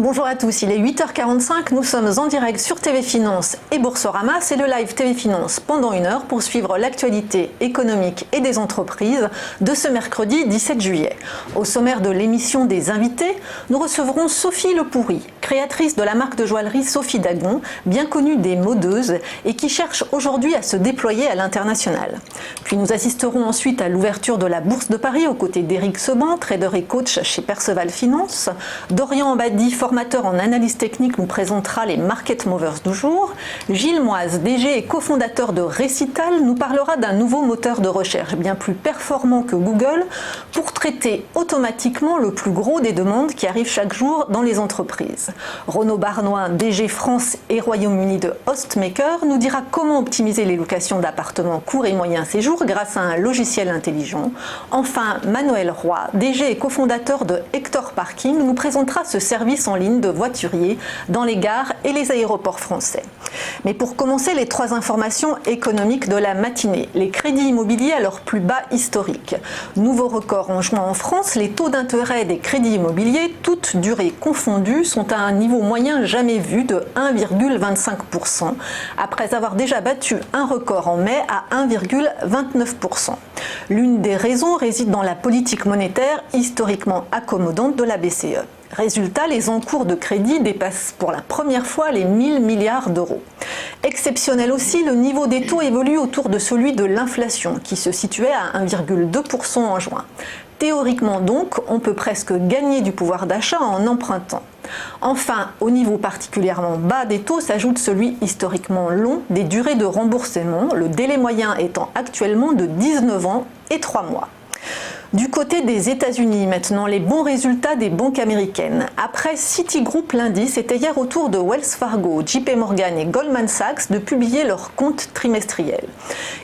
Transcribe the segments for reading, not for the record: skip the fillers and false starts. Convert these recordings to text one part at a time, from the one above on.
Bonjour à tous, il est 8h45, nous sommes en direct sur TV Finance et Boursorama. C'est le live TV Finance pendant une heure pour suivre l'actualité économique et des entreprises de ce mercredi 17 juillet. Au sommaire de l'émission des invités, nous recevrons Sophie Lepoury, créatrice de la marque de joaillerie Sophie Dagon, bien connue des modeuses et qui cherche aujourd'hui à se déployer à l'international. Puis nous assisterons ensuite à l'ouverture de la Bourse de Paris aux côtés d'Éric Seban, trader et coach chez Perceval Finance. Dorian Ambadi, formateur en analyse technique, nous présentera les market movers du jour. Gilles Moise, DG et cofondateur de Récital, nous parlera d'un nouveau moteur de recherche bien plus performant que Google pour traiter automatiquement le plus gros des demandes qui arrivent chaque jour dans les entreprises. Renaud Barnois, DG France et Royaume-Uni de Hostmaker, nous dira comment optimiser les locations d'appartements court et moyen séjour grâce à un logiciel intelligent. Enfin, Manuel Roy, DG et cofondateur de Hector Parking, nous présentera ce service en ligne de voituriers dans les gares et les aéroports français. Mais pour commencer, les trois informations économiques de la matinée. Les crédits immobiliers à leur plus bas historique. Nouveau record en juin en France, les taux d'intérêt des crédits immobiliers, toutes durées confondues, sont à un niveau moyen jamais vu de 1,25%, après avoir déjà battu un record en mai à 1,29%. L'une des raisons réside dans la politique monétaire historiquement accommodante de la BCE. Résultat, les encours de crédit dépassent pour la première fois les 1000 milliards d'euros. Exceptionnel aussi, le niveau des taux évolue autour de celui de l'inflation, qui se situait à 1,2% en juin. Théoriquement donc, on peut presque gagner du pouvoir d'achat en empruntant. Enfin, au niveau particulièrement bas des taux s'ajoute celui historiquement long des durées de remboursement, le délai moyen étant actuellement de 19 ans et 3 mois. Du côté des États-Unis, maintenant, les bons résultats des banques américaines. Après Citigroup lundi, c'était hier au tour de Wells Fargo, JP Morgan et Goldman Sachs de publier leurs comptes trimestriels.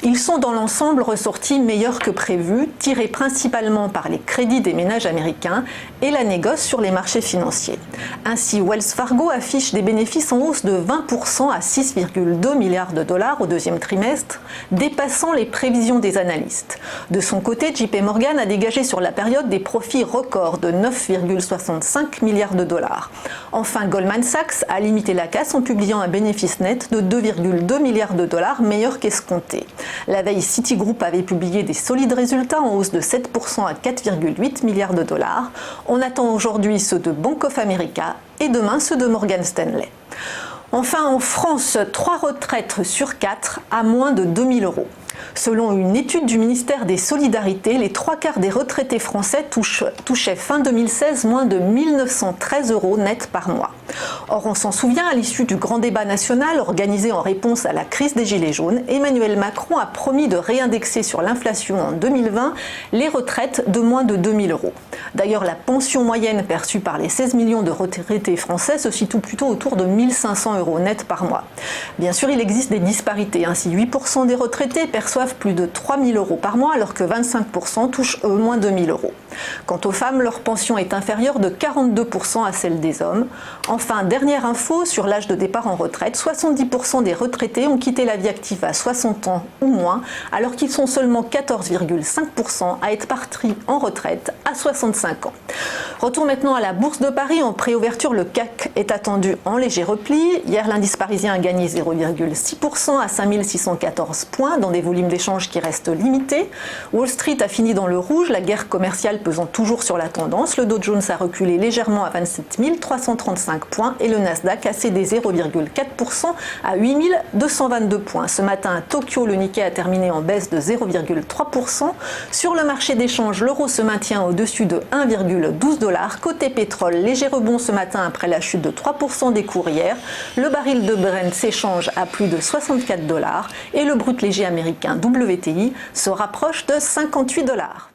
Ils sont dans l'ensemble ressortis meilleurs que prévu, tirés principalement par les crédits des ménages américains et la négoce sur les marchés financiers. Ainsi, Wells Fargo affiche des bénéfices en hausse de 20% à 6,2 milliards de dollars au deuxième trimestre, dépassant les prévisions des analystes. De son côté, JP Morgan a dégagé sur la période des profits records de 9,65 milliards de dollars. Enfin, Goldman Sachs a limité la casse en publiant un bénéfice net de 2,2 milliards de dollars, meilleur qu'escompté. La veille, Citigroup avait publié des solides résultats en hausse de 7% à 4,8 milliards de dollars. On attend aujourd'hui ceux de Bank of America et demain ceux de Morgan Stanley. Enfin, en France, 3 retraites sur 4 à moins de 2 000 euros. Selon une étude du ministère des Solidarités, les 3/4 des retraités français touchaient fin 2016 moins de 1 913 euros net par mois. Or, on s'en souvient, à l'issue du grand débat national organisé en réponse à la crise des Gilets jaunes, Emmanuel Macron a promis de réindexer sur l'inflation en 2020 les retraites de moins de 2 000 euros. D'ailleurs, la pension moyenne perçue par les 16 millions de retraités français se situe plutôt autour de 1 500 euros net par mois. Bien sûr, il existe des disparités. Ainsi, 8% des retraités perçoivent plus de 3 000 euros par mois, alors que 25% touchent eux moins de 1 000 euros. Quant aux femmes, leur pension est inférieure de 42% à celle des hommes. Enfin, dernière info sur l'âge de départ en retraite, 70% des retraités ont quitté la vie active à 60 ans ou moins, alors qu'ils sont seulement 14,5% à être partis en retraite à 65 ans. Retour maintenant à la Bourse de Paris. En préouverture, le CAC est attendu en léger repli. Hier, l'indice parisien a gagné 0,6% à 5 614 points dans des volumes d'échanges qui restent limités. Wall Street a fini dans le rouge, la guerre commerciale pesant toujours sur la tendance. Le Dow Jones a reculé légèrement à 27 335 points et le Nasdaq a cédé 0,4% à 8 222 points. Ce matin à Tokyo, le Nikkei a terminé en baisse de 0,3%. Sur le marché d'échange, l'euro se maintient au-dessus de 1,12 $. Côté pétrole, léger rebond ce matin après la chute de 3% des cours hier. Le baril de Brent s'échange à plus de 64 $ et le brut léger américain WTI se rapproche de 58 $.